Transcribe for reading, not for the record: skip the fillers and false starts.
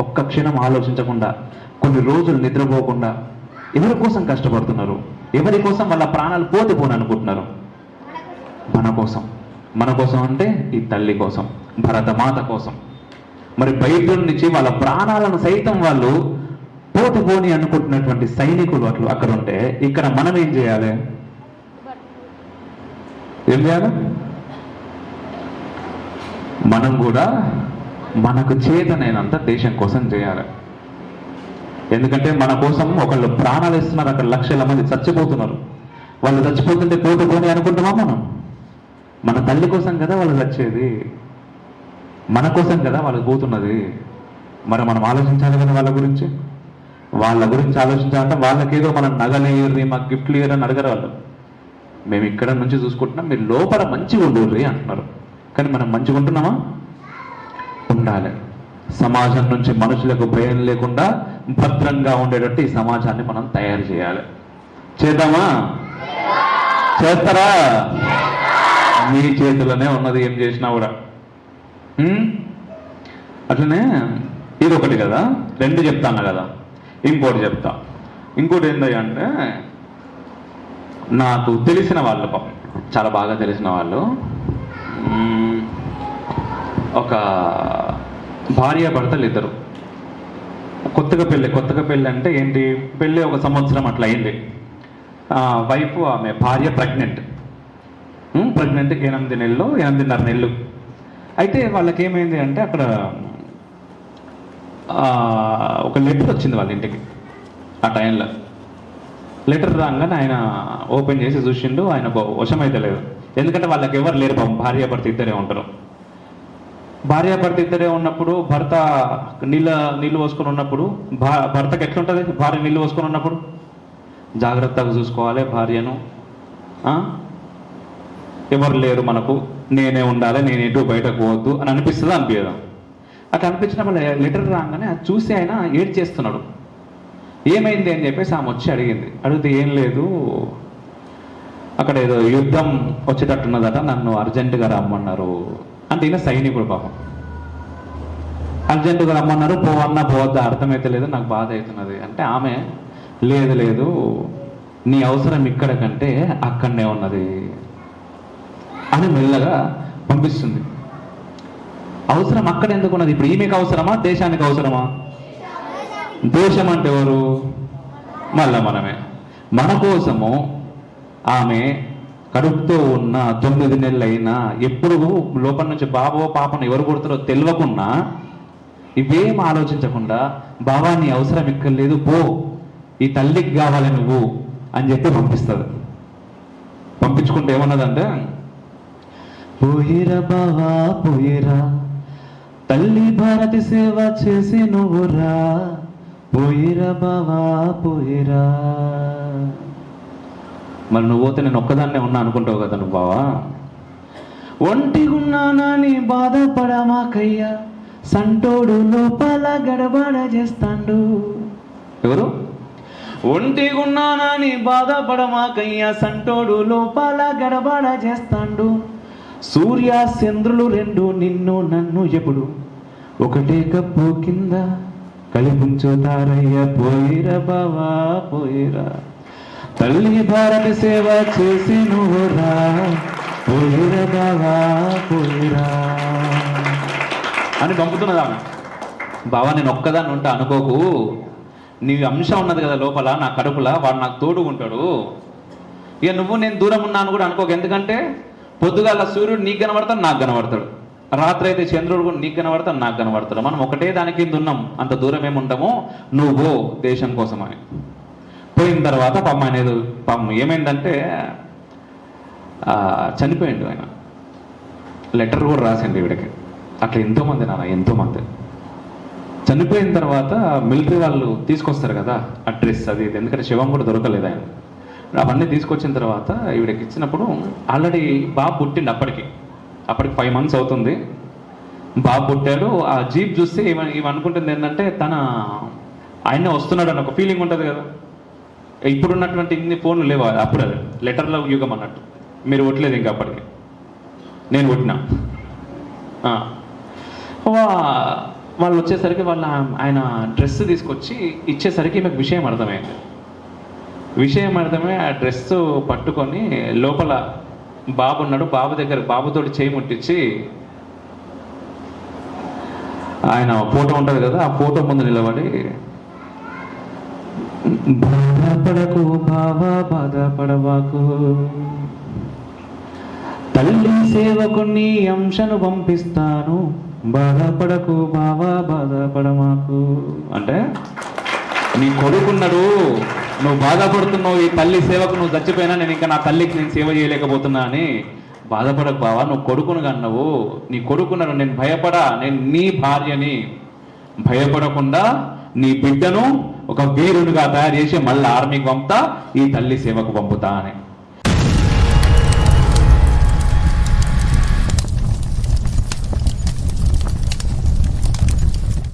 ఒక్క క్షణం ఆలోచించకుండా, కొన్ని రోజులు నిద్రపోకుండా ఎవరి కోసం కష్టపడుతున్నారు? ఎవరి కోసం వాళ్ళ ప్రాణాలు పోతే పోని అనుకుంటున్నారు? మన కోసం. మన కోసం అంటే ఈ తల్లి కోసం, భరతమాత కోసం. మరి బైబిల్ నుంచి వాళ్ళ ప్రాణాలను సైతం వాళ్ళు పోతే పోని అనుకుంటున్నటువంటి సైనికులు అట్లు అక్కడ ఉంటే, ఇక్కడ మనం ఏం చేయాలి? ఏం చేయాలి? మనం కూడా మనకు చేతనైనంత దేశం కోసం చేయాలి. ఎందుకంటే మన కోసం ఒకళ్ళు ప్రాణాలు ఇస్తున్నారు, అక్కడ లక్షల మంది చచ్చిపోతున్నారు. వాళ్ళు చచ్చిపోతుంటే పోతే పోని అనుకుంటున్నామా మనం? మన తల్లి కోసం కదా వాళ్ళు చచ్చేది, మన కోసం కదా వాళ్ళు పోతున్నది. మరి మనం ఆలోచించాలి కదా వాళ్ళ గురించి. వాళ్ళ గురించి ఆలోచించాలంటే వాళ్ళకేదో మనం నగలు ఇయ్యర్రి, మాకు గిఫ్ట్లు ఇయ్యరు అని అడగరు వాళ్ళు. మేము ఇక్కడ నుంచి చూసుకుంటున్నాం, మీరు లోపల మంచిగా ఉండుర్రి అంటున్నారు. కానీ మనం మంచిగా ఉంటున్నామా? ఉండాలి. సమాజం నుంచి మనుషులకు భయం లేకుండా భద్రంగా ఉండేటట్టు ఈ సమాజాన్ని మనం తయారు చేయాలి. చేద్దామా? చేస్తారా? మీ చేతుల్లోనే ఉన్నది ఏం చేసినా కూడా. అట్లనే ఇది ఒకటి కదా, రెండు చెప్తాను కదా, ఇంకోటి చెప్తా. ఇంకోటి ఏంటంటే అంటే, నాకు తెలిసిన వాళ్ళు, చాలా బాగా తెలిసిన వాళ్ళు, ఒక భార్యాభర్తలు ఇద్దరు కొత్తగా పెళ్ళి అంటే ఏంటి, పెళ్ళి ఒక సంవత్సరం అట్లా అయింది. వైఫ్, ఆమె భార్య ప్రెగ్నెంట్ 8.5 నెలలు. అయితే వాళ్ళకి ఏమైంది అంటే, అక్కడ ఒక లెటర్ వచ్చింది వాళ్ళ ఇంటికి. ఆ టైంలో లెటర్ రాగానే ఆయన ఓపెన్ చేసి చూసిండు. ఆయన వశమైతే లేదు, ఎందుకంటే వాళ్ళకి ఎవరు లేరు, పాపం భార్యాభర్త ఇద్దరే ఉంటారు. భార్యాభర్త ఇద్దరే ఉన్నప్పుడు, భర్త నీళ్ళు పోసుకొని ఉన్నప్పుడు, భర్తకు ఎట్లుంటుంది? భార్య నీళ్ళు పోసుకొని ఉన్నప్పుడు జాగ్రత్తగా చూసుకోవాలి భార్యను. ఎవరు లేరు మనకు, నేనే ఉండాలి, నేను ఎటు బయటకు పోవద్దు అని అనిపిస్తుందా? అనిపించదా? అట్లా అనిపించినప్పుడు లెటర్ రాగానే అది చూసి ఆయన ఏడ్ చేస్తున్నాడు. ఏమైంది అని చెప్పేసి ఆమె వచ్చి అడిగితే ఏం లేదు, అక్కడ ఏదో యుద్ధం వచ్చేటట్టున్నదట, నన్ను అర్జెంటుగా రమ్మన్నారు అంటే. ఈయన సైనికుడు పాపం, అర్జెంటుగా రమ్మన్నారు, పోవన్నా పోవద్దా అర్థమైతే లేదు, నాకు బాధ అవుతున్నది అంటే, ఆమె లేదు నీ అవసరం ఇక్కడ కంటే అక్కడనే ఉన్నది అని మెల్లగా పంపిస్తుంది. అవసరం అక్కడ ఎందుకు ఉన్నది? ఇప్పుడు ఈమెకు అవసరమా, దేశానికి అవసరమా? దేశం అంటే ఎవరు? మళ్ళా మనమే. మన కోసము ఆమె కడుపుతో ఉన్న 9 నెలలు అయినా, ఎప్పుడు లోపల నుంచి బాబో పాపను ఎవరు కొడుతారో తెలియకుండా, ఇవేం ఆలోచించకుండా, బాబా నీ అవసరం ఇక్కడ లేదు, పో, ఈ తల్లికి కావాలి నువ్వు అని చెప్పి పంపిస్తుంది. పంపించుకుంటే ఏమన్నదంటే, పోయిరా బావా పోయిరా, తల్లి భారతి సేవ చేసి నువ్వురా, పోయిరా బావా పోయిరా. మరి నువ్వు పోతే నేను ఒక్కదాన్నే ఉన్నా అనుకుంటావు కదా నువ్వు బావా. ఒంటిగున్నానని బాధపడమాకయ్యా, సంటోడు లోపల గడబడ చేస్తాండు. ఎవరు? ఒంటిగున్నానని బాధపడమాకయ్యా, సంటోడు లోపల గడబడ చేస్తాండు. సూర్య చంద్రులు రెండు నిన్ను నన్ను ఎప్పుడు ఒకటే కప్పు కింద కలిపించుతారయ్యా, పోయిరా బావా పోయిరా, తల్లి భారతి సేవ చేసి నువ్వురా, పోయిరా బావా పోయిరా అని పంపుతున్నదా. బావా నేను ఒక్కదాన్ని ఉంటా అనుకోకు, నీ అంశం ఉన్నది కదా లోపల నా కడుపులా, వాడు నాకు తోడు ఉంటాడు. ఇక నువ్వు నేను దూరం ఉన్నాను కూడా అనుకోకు, ఎందుకంటే పొద్దుగాల సూర్యుడు నీకు కనబడతాడు, నాకు కనబడతాడు. రాత్రి అయితే చంద్రుడు కూడా నీకు కనబడతాడు, నాకు కనబడతాడు. మనం ఒకటే దాని కింద ఉన్నాం, అంత దూరం ఏముంటామో. నువ్వు దేశం కోసం అని పోయిన తర్వాత పాపం అనేది పాపం ఏమైందంటే, చనిపోయిండు ఆయన. లెటర్ కూడా రాసిండు ఈవిడకి. అట్లా ఎంతోమంది ఎంతోమంది చనిపోయిన తర్వాత మిలిటరీ వాళ్ళు తీసుకొస్తారు కదా అడ్రస్ అది ఇది, ఎందుకంటే శవం కూడా దొరకలేదు ఆయన. అవన్నీ తీసుకొచ్చిన తర్వాత ఈవిడకి ఇచ్చినప్పుడు ఆల్రెడీ బాబు పుట్టిండు. అప్పటికి 5 months అవుతుంది, బాబు పుట్టాడు. ఆ జీప్ చూస్తే ఇవి అనుకుంటుంది ఏంటంటే, ఆయనే వస్తున్నాడు అని ఒక ఫీలింగ్ ఉంటుంది కదా. ఇప్పుడున్నటువంటి ఇన్ని ఫోన్లు లేవు, అప్పుడు అది లెటర్లో యుగం అన్నట్టు. మీరు కొట్టలేదు ఇంకా, అప్పటికి నేను కొట్టినా. వాళ్ళు వచ్చేసరికి ఆయన డ్రెస్ తీసుకొచ్చి ఇచ్చేసరికి మీకు విషయం అర్థమైంది. విషయం అర్థమై ఆ డ్రెస్ పట్టుకొని లోపల బాబు ఉన్నాడు, బాబు దగ్గర బాబుతోటి చేయి ముట్టించి ఆయన ఫోటో ఉంటుంది కదా, ఆ ఫోటో ముందు నిలబడి బాధపడకు బావా బాధపడవాకు, తల్లి సేవకుని అంశను పంపిస్తాను, బాధపడకు బావా బాధపడమాకు. అంటే నీ కొడుకున్నాడు, నువ్వు బాధపడుతున్నావు, ఈ తల్లి సేవకు నువ్వు చచ్చిపోయినా నేను ఇంకా నా తల్లికి నేను సేవ చేయలేకపోతున్నా అని బాధపడకు బావా, నువ్వు కొడుకును కన్నావు, నీ కొడుకున్నాడు, నేను నేను నీ భార్యని, భయపడకుండా నీ బిడ్డను ఒక వీరునిగా తయారు చేసి మళ్ళీ ఆర్మీకి పంపుతా, ఈ తల్లి సేవకు పంపుతా అని.